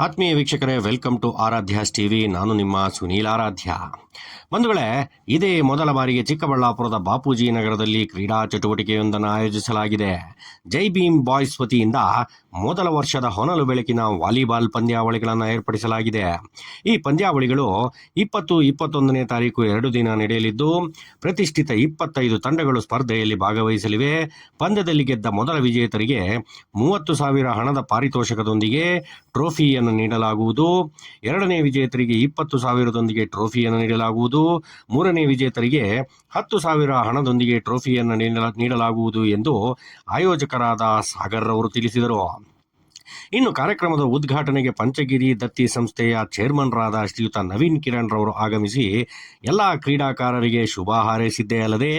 ಆತ್ಮೀಯ ವೀಕ್ಷಕರೇ, welcome to ಆರಾಧ್ಯಾಸ್ TV. ನಾನು ನಿಮ್ಮ ಸುನೀಲ್ ಆರಾಧ್ಯ. ಬಂಧುಗಳೇ, ಇದೇ ಮೊದಲ ಬಾರಿಗೆ ಚಿಕ್ಕಬಳ್ಳಾಪುರದ ಬಾಪೂಜಿ ನಗರದಲ್ಲಿ ಕ್ರೀಡಾ ಚಟುವಟಿಕೆಯೊಂದನ್ನು ಆಯೋಜಿಸಲಾಗಿದೆ. ಜೈ ಭೀಮ್ ಬಾಯ್ಸ್ ವತಿಯಿಂದ ಮೊದಲ ವರ್ಷದ ಹೊನಲು ಬೆಳಕಿನ ವಾಲಿಬಾಲ್ ಪಂದ್ಯಾವಳಿಗಳನ್ನು ಏರ್ಪಡಿಸಲಾಗಿದೆ. ಈ ಪಂದ್ಯಾವಳಿಗಳು 20-21ನೇ ತಾರೀಕು 2 ದಿನ ನಡೆಯಲಿದ್ದು, ಪ್ರತಿಷ್ಠಿತ 25 ತಂಡಗಳು ಸ್ಪರ್ಧೆಯಲ್ಲಿ ಭಾಗವಹಿಸಲಿವೆ. ಪಂದ್ಯದಲ್ಲಿ ಗೆದ್ದ ಮೊದಲ ವಿಜೇತರಿಗೆ 30,000 ಹಣದ ಪಾರಿತೋಷಕದೊಂದಿಗೆ ಟ್ರೋಫಿಯನ್ನು ನೀಡಲಾಗುವುದು. ಎರಡನೇ ವಿಜೇತರಿಗೆ 20,000ದೊಂದಿಗೆ ಟ್ರೋಫಿಯನ್ನು ನೀಡಲಾಗುವುದು. ಮೂರನೇ ವಿಜೇತರಿಗೆ 10,000 ಹಣದೊಂದಿಗೆ ಟ್ರೋಫಿಯನ್ನು ನೀಡಲಾಗುವುದು ಎಂದು ಆಯೋಜಕರಾದ ಸಾಗರ್ ಅವರು ತಿಳಿಸಿದರು. ಇನ್ನು ಕಾರ್ಯಕ್ರಮದ ಉದ್ಘಾಟನೆಗೆ ಪಂಚಗಿರಿ ದತ್ತಿ ಸಂಸ್ಥೆಯ ಚೇರ್ಮನ್ರಾದ ಶ್ರೀಯುತ ನವೀನ್ ಕಿರಣ್ ರವರು ಆಗಮಿಸಿ ಎಲ್ಲ ಕ್ರೀಡಾಕಾರರಿಗೆ ಶುಭ ಹಾರೈಸಿದ್ದೇ ಅಲ್ಲದೆ,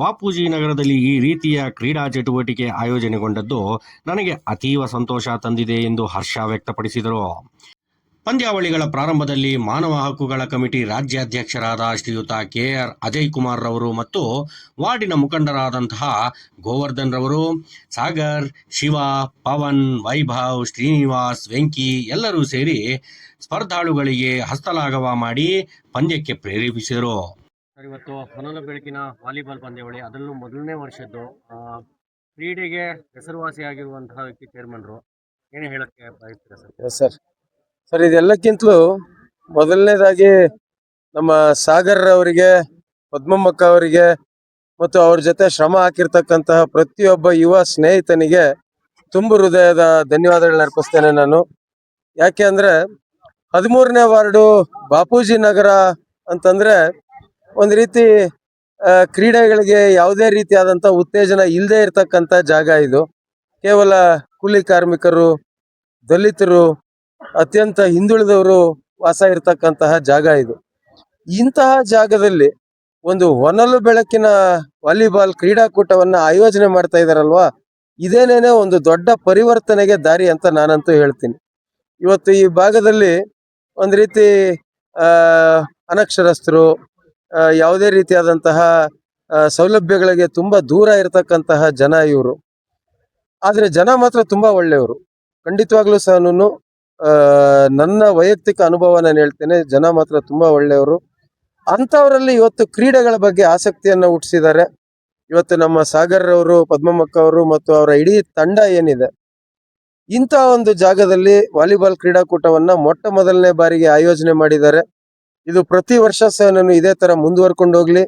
ಬಾಪೂಜಿ ನಗರದಲ್ಲಿ ಈ ರೀತಿಯ ಕ್ರೀಡಾ ಚಟುವಟಿಕೆ ಆಯೋಜನೆಗೊಂಡದ್ದು ನನಗೆ ಅತೀವ ಸಂತೋಷ ತಂದಿದೆ ಎಂದು ಹರ್ಷ ವ್ಯಕ್ತಪಡಿಸಿದರು. ಪಂದ್ಯಾವಳಿಗಳ ಪ್ರಾರಂಭದಲ್ಲಿ ಮಾನವ ಹಕ್ಕುಗಳ ಕಮಿಟಿ ರಾಜ್ಯಾಧ್ಯಕ್ಷರಾದ ಶ್ರೀಯುತ KR ಅಜಯ್ ಕುಮಾರ್ ರವರು ಮತ್ತು ವಾರ್ಡಿನ ಮುಖಂಡರಾದಂತಹ ಗೋವರ್ಧನ್ ರವರು, ಸಾಗರ್, ಶಿವ, ಪವನ್, ವೈಭವ್, ಶ್ರೀನಿವಾಸ್, ವೆಂಕಿ ಎಲ್ಲರೂ ಸೇರಿ ಸ್ಪರ್ಧಾಳುಗಳಿಗೆ ಹಸ್ತಲಾಘವ ಮಾಡಿ ಪಂದ್ಯಕ್ಕೆ ಪ್ರೇರೇಪಿಸಿದರು. ಇವತ್ತು ಹೊನಲು ಬೆಳಕಿನ ವಾಲಿಬಾಲ್ ಪಂದ್ಯಾವಳಿ, ಅದರಲ್ಲೂ ಮೊದಲನೇ ವರ್ಷದ್ದು. ಕ್ರೀಡೆಗೆ ಹೆಸರುವಾಸಿಯಾಗಿರುವಂತಹ ವ್ಯಕ್ತಿ ಚೇರ್ಮನ್ರು, ಏನೇ ಹೇಳಕ್ಕೆ ಬಯಸ್ತೀರಾ ಸರ್? ಸರ್, ಇದೆಲ್ಲಕ್ಕಿಂತಲೂ ಮೊದಲನೇದಾಗಿ ನಮ್ಮ ಸಾಗರ್ ಅವರಿಗೆ, ಪದ್ಮಮ್ಮಕ್ಕ ಅವರಿಗೆ ಮತ್ತು ಅವ್ರ ಜೊತೆ ಶ್ರಮ ಹಾಕಿರ್ತಕ್ಕಂತಹ ಪ್ರತಿಯೊಬ್ಬ ಯುವ ಸ್ನೇಹಿತನಿಗೆ ತುಂಬು ಹೃದಯದ ಧನ್ಯವಾದಗಳನ್ನ ಅರ್ಪಿಸ್ತೇನೆ ನಾನು. ಯಾಕೆ ಅಂದ್ರೆ 13ನೇ ವಾರ್ಡು ಬಾಪೂಜಿ ನಗರ ಅಂತಂದ್ರೆ ಒಂದು ರೀತಿ ಕ್ರೀಡೆಗಳಿಗೆ ಯಾವುದೇ ರೀತಿಯಾದಂಥ ಉತ್ತೇಜನ ಇಲ್ಲದೆ ಇರತಕ್ಕಂಥ ಜಾಗ ಇದು. ಕೇವಲ ಕೂಲಿ ಕಾರ್ಮಿಕರು, ದಲಿತರು, ಅತ್ಯಂತ ಹಿಂದುಳಿದವರು ವಾಸ ಇರತಕ್ಕಂತಹ ಜಾಗ ಇದು. ಇಂತಹ ಜಾಗದಲ್ಲಿ ಒಂದು ಹೊನಲು ಬೆಳಕಿನ ವಾಲಿಬಾಲ್ ಕ್ರೀಡಾಕೂಟವನ್ನ ಆಯೋಜನೆ ಮಾಡ್ತಾ ಇದಾರಲ್ವಾ, ಇದೇನೇನೆ ಒಂದು ದೊಡ್ಡ ಪರಿವರ್ತನೆಗೆ ದಾರಿ ಅಂತ ನಾನಂತೂ ಹೇಳ್ತೀನಿ. ಇವತ್ತು ಈ ಭಾಗದಲ್ಲಿ ಒಂದು ರೀತಿ ಅನಕ್ಷರಸ್ಥರು, ಯಾವುದೇ ರೀತಿಯಾದಂತಹ ಸೌಲಭ್ಯಗಳಿಗೆ ತುಂಬಾ ದೂರ ಇರತಕ್ಕಂತಹ ಜನ ಇವರು. ಆದ್ರೆ ಜನ ಮಾತ್ರ ತುಂಬಾ ಒಳ್ಳೆಯವರು. ಖಂಡಿತವಾಗ್ಲೂ ಸಹ ನನ್ನ ವೈಯಕ್ತಿಕ ಅನುಭವ ನಾನು ಹೇಳ್ತೇನೆ, ಜನ ಮಾತ್ರ ತುಂಬಾ ಒಳ್ಳೆಯವರು. ಅಂಥವರಲ್ಲಿ ಇವತ್ತು ಕ್ರೀಡೆಗಳ ಬಗ್ಗೆ ಆಸಕ್ತಿಯನ್ನು ಹುಟ್ಟಿಸಿದ್ದಾರೆ. ಇವತ್ತು ನಮ್ಮ ಸಾಗರ್ ಅವರು, ಪದ್ಮಮ್ಮಕ್ಕ ಅವರು ಮತ್ತು ಅವರ ಇಡೀ ತಂಡ ಏನಿದೆ, ಇಂಥ ಒಂದು ಜಾಗದಲ್ಲಿ ವಾಲಿಬಾಲ್ ಕ್ರೀಡಾಕೂಟವನ್ನ ಮೊಟ್ಟ ಮೊದಲನೇ ಬಾರಿಗೆ ಆಯೋಜನೆ ಮಾಡಿದ್ದಾರೆ. ಇದು ಪ್ರತಿ ವರ್ಷ ಸಹ ನಾನು ಇದೇ ತರ ಮುಂದುವರ್ಕೊಂಡು ಹೋಗ್ಲಿ.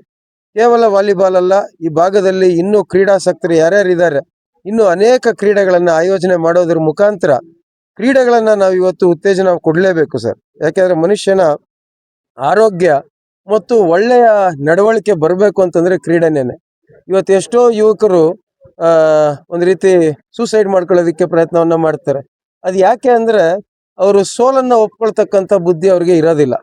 ಕೇವಲ ವಾಲಿಬಾಲ್ ಅಲ್ಲ, ಈ ಭಾಗದಲ್ಲಿ ಇನ್ನೂ ಕ್ರೀಡಾಸಕ್ತರು ಯಾರ್ಯಾರಿದ್ದಾರೆ, ಇನ್ನು ಅನೇಕ ಕ್ರೀಡೆಗಳನ್ನ ಆಯೋಜನೆ ಮಾಡೋದ್ರ ಮುಖಾಂತರ ಕ್ರೀಡೆಗಳನ್ನ ನಾವು ಇವತ್ತು ಉತ್ತೇಜನ ಕೊಡ್ಲೇಬೇಕು ಸರ್. ಯಾಕೆಂದ್ರೆ ಮನುಷ್ಯನ ಆರೋಗ್ಯ ಮತ್ತು ಒಳ್ಳೆಯ ನಡವಳಿಕೆ ಬರಬೇಕು ಅಂತಂದ್ರೆ ಕ್ರೀಡೆನೇನೆ. ಇವತ್ತು ಎಷ್ಟೋ ಯುವಕರು ಒಂದು ರೀತಿ ಸೂಸೈಡ್ ಮಾಡ್ಕೊಳ್ಳೋದಕ್ಕೆ ಪ್ರಯತ್ನವನ್ನ ಮಾಡ್ತಾರೆ. ಅದು ಯಾಕೆ ಅಂದ್ರೆ ಅವರು ಸೋಲನ್ನ ಒಪ್ಕೊಳ್ತಕ್ಕಂಥ ಬುದ್ಧಿ ಅವ್ರಿಗೆ ಇರೋದಿಲ್ಲ.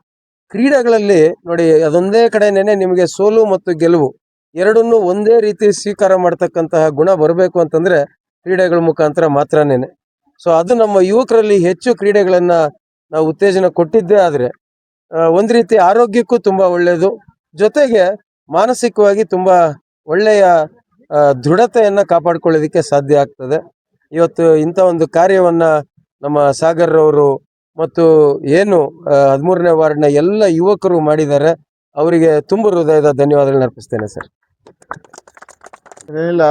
ಕ್ರೀಡೆಗಳಲ್ಲಿ ನೋಡಿ, ಅದೊಂದೇ ಕಡೆನೇನೆ ನಿಮಗೆ ಸೋಲು ಮತ್ತು ಗೆಲುವು ಎರಡನ್ನೂ ಒಂದೇ ರೀತಿ ಸ್ವೀಕಾರ ಮಾಡ್ತಕ್ಕಂತಹ ಗುಣ ಬರಬೇಕು ಅಂತಂದ್ರೆ ಕ್ರೀಡೆಗಳ ಮುಖಾಂತರ ಮಾತ್ರನೇನೆ. ಸೊ ಅದು ನಮ್ಮ ಯುವಕರಲ್ಲಿ ಹೆಚ್ಚು ಕ್ರೀಡೆಗಳನ್ನ ನಾವು ಉತ್ತೇಜನ ಕೊಟ್ಟಿದ್ದೇ ಆದ್ರೆ ಒಂದ್ ರೀತಿ ಆರೋಗ್ಯಕ್ಕೂ ತುಂಬಾ ಒಳ್ಳೆಯದು, ಜೊತೆಗೆ ಮಾನಸಿಕವಾಗಿ ತುಂಬಾ ಒಳ್ಳೆಯ ದೃಢತೆಯನ್ನ ಕಾಪಾಡ್ಕೊಳ್ಳೋದಕ್ಕೆ ಸಾಧ್ಯ ಆಗ್ತದೆ. ಇವತ್ತು ಇಂಥ ಒಂದು ಕಾರ್ಯವನ್ನ ನಮ್ಮ ಸಾಗರ್ ಅವರು ಮತ್ತು ಏನು 13ನೇ ವಾರ್ಡ್ನ ಎಲ್ಲ ಯುವಕರು ಮಾಡಿದ್ದಾರೆ. ಅವರಿಗೆ ತುಂಬ ಹೃದಯದ ಧನ್ಯವಾದಗಳನ್ನ ಅರ್ಪಿಸ್ತೇನೆ ಸರ್. ಏನಿಲ್ಲ,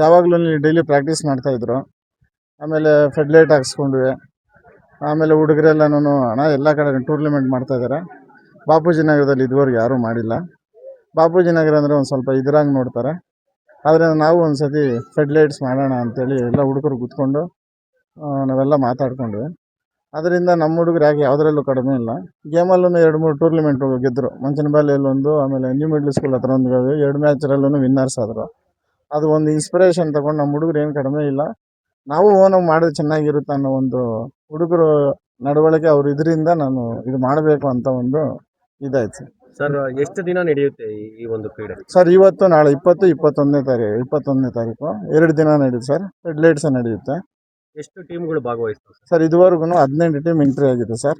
ಯಾವಾಗಲೂ ಡೈಲಿ ಪ್ರಾಕ್ಟೀಸ್ ಮಾಡ್ತಾ ಇದ್ರು. ಆಮೇಲೆ ಫೆಡ್ಲೈಟ್ ಹಾಕ್ಸ್ಕೊಂಡ್ವಿ. ಆಮೇಲೆ ಹುಡುಗರೆಲ್ಲನೂ ಅಣ್ಣ ಎಲ್ಲ ಕಡೆ ಟೂರ್ನಮೆಂಟ್ ಮಾಡ್ತಾ ಇದ್ದಾರೆ. ಬಾಪೂಜಿ ನಗರದಲ್ಲಿ ಇದುವರೆಗೂ ಯಾರೂ ಮಾಡಿಲ್ಲ. ಬಾಪೂಜಿ ನಗರ ಅಂದರೆ ಒಂದು ಸ್ವಲ್ಪ ಇದರಾಗಿ ನೋಡ್ತಾರೆ. ಆದರೆ ನಾವು ಒಂದು ಸತಿ ಫೆಡ್ಲೈಟ್ಸ್ ಮಾಡೋಣ ಅಂತೇಳಿ ಎಲ್ಲ ಹುಡುಗರು ಕೂತ್ಕೊಂಡು ನಾವೆಲ್ಲ ಮಾತಾಡ್ಕೊಂಡ್ವಿ. ಅದರಿಂದ ನಮ್ಮ ಹುಡುಗರು ಯಾಕೆ ಯಾವುದರಲ್ಲೂ ಕಡಿಮೆ ಇಲ್ಲ. ಗೇಮಲ್ಲೂ 2-3 ಟೂರ್ನಮೆಂಟ್ ಗೆದ್ದರು. ಮಂಚನಬಾಲಿಯಲ್ಲೊಂದು, ಆಮೇಲೆ ನ್ಯೂ ಮಿಡ್ಲ್ ಸ್ಕೂಲ್ ಹತ್ರ ಒಂದು 2 ಮ್ಯಾಚರಲ್ಲೂ ವಿನ್ನರ್ಸ್ ಆದರು. ಅದು ಒಂದು ಇನ್ಸ್ಪಿರೇಷನ್ ತಗೊಂಡು ನಮ್ಮ ಹುಡುಗರು ಏನು ಕಡಿಮೆ ಇಲ್ಲ, ನಾವು ಓನಾಗಿ ಮಾಡಿದ್ರೆ ಚೆನ್ನಾಗಿರುತ್ತೆ ಅನ್ನೋ ಒಂದು ಹುಡುಗರು ನಡವಳಿಕೆ ಅವ್ರು ಇದರಿಂದ ನಾನು ಇದು ಮಾಡಬೇಕು ಅಂತ ಒಂದು ಇದಾಯ್ತು ಸರ್. ಎಷ್ಟು ದಿನ ನಡೆಯುತ್ತೆ ಈ ಒಂದು ಕ್ರೀಡೆ ಸರ್? ಇವತ್ತು ನಾಳೆ 21ನೇ ತಾರೀಕು 2 ದಿನ ನಡೆಯುತ್ತೆ ಸರ್. ಫೆಡ್ಲೈಟ್ಸ್ ನಡೆಯುತ್ತೆ. ಎಷ್ಟು ಟೀಮ್ಗಳು ಭಾಗವಹಿಸ್ತವೆ ಸರ್? ಇದುವರೆಗೂ 18 ಟೀಮ್ ಎಂಟ್ರಿ ಆಗಿದೆ ಸರ್.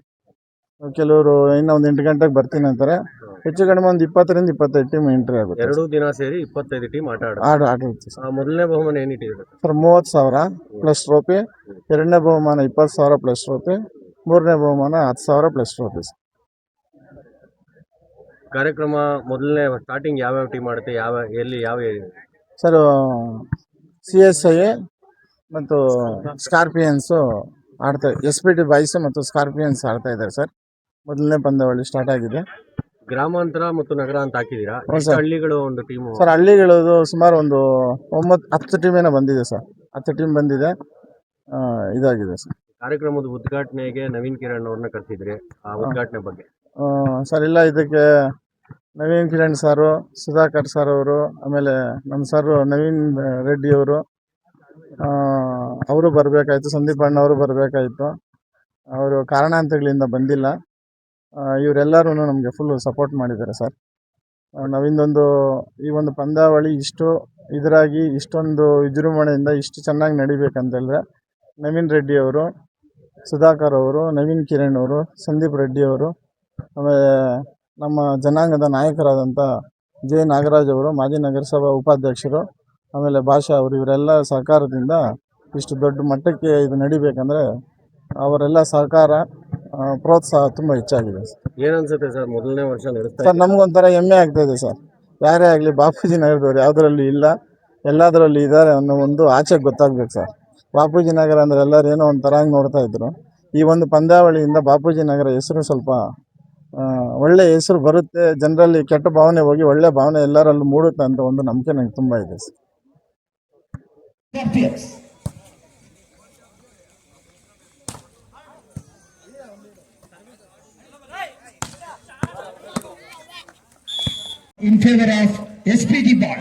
ಕೆಲವರು ಇನ್ನೂ ಒಂದು 8 ಗಂಟೆಗೆ ಬರ್ತೀನಿ ಅಂತಾರೆ. ಹೆಚ್ಚು ಕಡಿಮೆ ಒಂದು 20ರಿಂದ 25 ಟೀಮ್ ಎಂಟ್ರಿ ಆಗುತ್ತೆ. 2 ದಿನ ಸೇರಿ 25 ಟೀಮ್ ಆಟ ಆಡುತ್ತೆ ಸರ್. ಮೊದಲನೇ ಬಹುಮಾನ ಏನಿಟ್ಟಿದೆ ಸರ್? 30,000 plus trophy. ಎರಡನೇ ಬಹುಮಾನ 20,000 ಪ್ಲಸ್ ಟ್ರೋಫಿ. ಮೂರನೇ ಬಹುಮಾನ 10,000 ಪ್ಲಸ್ ಟ್ರೋಫಿ ಸರ್. ಕಾರ್ಯಕ್ರಮ ಮೊದಲನೇ ಸ್ಟಾರ್ಟಿಂಗ್ ಯಾವ್ಯಾವ ಟೀಮ್ ಆಡುತ್ತೆ, ಯಾವ ಸರ್ CSI ಮತ್ತು ಸ್ಕಾರ್ಪಿಯನ್ಸು SPT ಬಾಯ್ಸ್ ಮತ್ತು ಸ್ಕಾರ್ಪಿಯನ್ಸ್ ಆಡ್ತಾ ಇದ್ದಾರೆ ಸರ್. ಮೊದಲನೇ ಪಂದ್ಯಾವಳಿ ಸ್ಟಾರ್ಟ್ ಆಗಿದೆ. ಗ್ರಾಮಾಂತರ ಮತ್ತು ನಗರ ಅಂತ ಹಾಕಿದ್ದೀರಾ? ಹೌದು ಎಷ್ಟು ಸರ್. ಹಳ್ಳಿಗಳು ಒಂದು ಟೀಮು? ಸರ್ ಹಳ್ಳಿಗಳದು ಸುಮಾರು ಒಂದು 10 ಟೀಮೇನೋ ಬಂದಿದೆ ಸರ್. 10 ಟೀಮ್ ಬಂದಿದೆ. ಇದಾಗಿದೆ ಸರ್. ಕಾರ್ಯಕ್ರಮದ ಉದ್ಘಾಟನೆಗೆ ನವೀನ್ ಕಿರಣ್ ಅವ್ರನ್ನ ಕರೆಸಿದ್ರಿ, ಆ ಉದ್ಘಾಟನೆ ಬಗ್ಗೆ. ಸರ್ ಇಲ್ಲ, ಇದಕ್ಕೆ ನವೀನ್ ಕಿರಣ್ ಸಾರು, ಸುಧಾಕರ್ ಸರ್ ಅವರು, ಆಮೇಲೆ ನಮ್ಮ ಸರ್ ನವೀನ್ ರೆಡ್ಡಿ ಅವರು ಬರಬೇಕಾಯ್ತು. ಸಂದೀಪ್ ಅಣ್ಣ ಅವರು ಬರಬೇಕಾಯ್ತು. ಅವರು ಕಾರಣಾಂತರಗಳಿಂದ ಬಂದಿಲ್ಲ. ಇವರೆಲ್ಲರೂ ನಮಗೆ ಫುಲ್ಲು ಸಪೋರ್ಟ್ ಮಾಡಿದ್ದಾರೆ ಸರ್. ಈ ಒಂದು ಪಂದ್ಯಾವಳಿ ಇದರಾಗಿ ಇಷ್ಟೊಂದು ವಿಜೃಂಭಣೆಯಿಂದ ಇಷ್ಟು ಚೆನ್ನಾಗಿ ನಡಿಬೇಕಂತೇಳಿದ್ರೆ ನವೀನ್ ರೆಡ್ಡಿ ಅವರು, ಸುಧಾಕರ್ ಅವರು, ನವೀನ್ ಕಿರಣ್ ಅವರು, ಸಂದೀಪ್ ರೆಡ್ಡಿ ಅವರು, ಆಮೇಲೆ ನಮ್ಮ ಜನಾಂಗದ ನಾಯಕರಾದಂಥ ಜೆ ನಾಗರಾಜ್ ಅವರು, ಮಾಜಿ ನಗರಸಭಾ ಉಪಾಧ್ಯಕ್ಷರು, ಆಮೇಲೆ ಭಾಷಾ ಅವರು, ಇವರೆಲ್ಲ ಸಹಕಾರದಿಂದ ಇಷ್ಟು ದೊಡ್ಡ ಮಟ್ಟಕ್ಕೆ ಇದು ನಡಿಬೇಕಂದ್ರೆ ಅವರೆಲ್ಲ ಸಹಕಾರ ಪ್ರೋತ್ಸಾಹ ತುಂಬ ಹೆಚ್ಚಾಗಿದೆ ಸರ್. ಏನನ್ಸುತ್ತೆ ಸರ್, ಮೊದಲನೇ ವರ್ಷ ನಡೆಸ್ತಾ ಸರ್ ನಮಗೊಂಥರ ಹೆಮ್ಮೆ ಆಗ್ತಾಯಿದೆ ಸರ್. ಯಾರೇ ಆಗಲಿ ಬಾಪೂಜಿ ನಗರದವ್ರು ಯಾವುದರಲ್ಲಿ ಇಲ್ಲ, ಎಲ್ಲದರಲ್ಲಿ ಇದ್ದಾರೆ ಅನ್ನೋ ಒಂದು ಆಚೆಗೆ ಗೊತ್ತಾಗ್ಬೇಕು ಸರ್. ಬಾಪೂಜಿ ನಗರ ಅಂದರೆ ಎಲ್ಲರೂ ಏನೋ ಒಂಥರ ನೋಡ್ತಾ ಇದ್ರು. ಈ ಒಂದು ಪಂದ್ಯಾವಳಿಯಿಂದ ಬಾಪೂಜಿ ನಗರ ಹೆಸರು ಸ್ವಲ್ಪ ಒಳ್ಳೆ ಹೆಸರು ಬರುತ್ತೆ. ಜನರಲ್ಲಿ ಕೆಟ್ಟ ಭಾವನೆ ಹೋಗಿ ಒಳ್ಳೆ ಭಾವನೆ ಎಲ್ಲರಲ್ಲೂ ಮೂಡುತ್ತೆ ಅಂತ ಒಂದು ನಂಬಿಕೆ ನನಗೆ ತುಂಬ ಇದೆ sir. In favor of SPT box.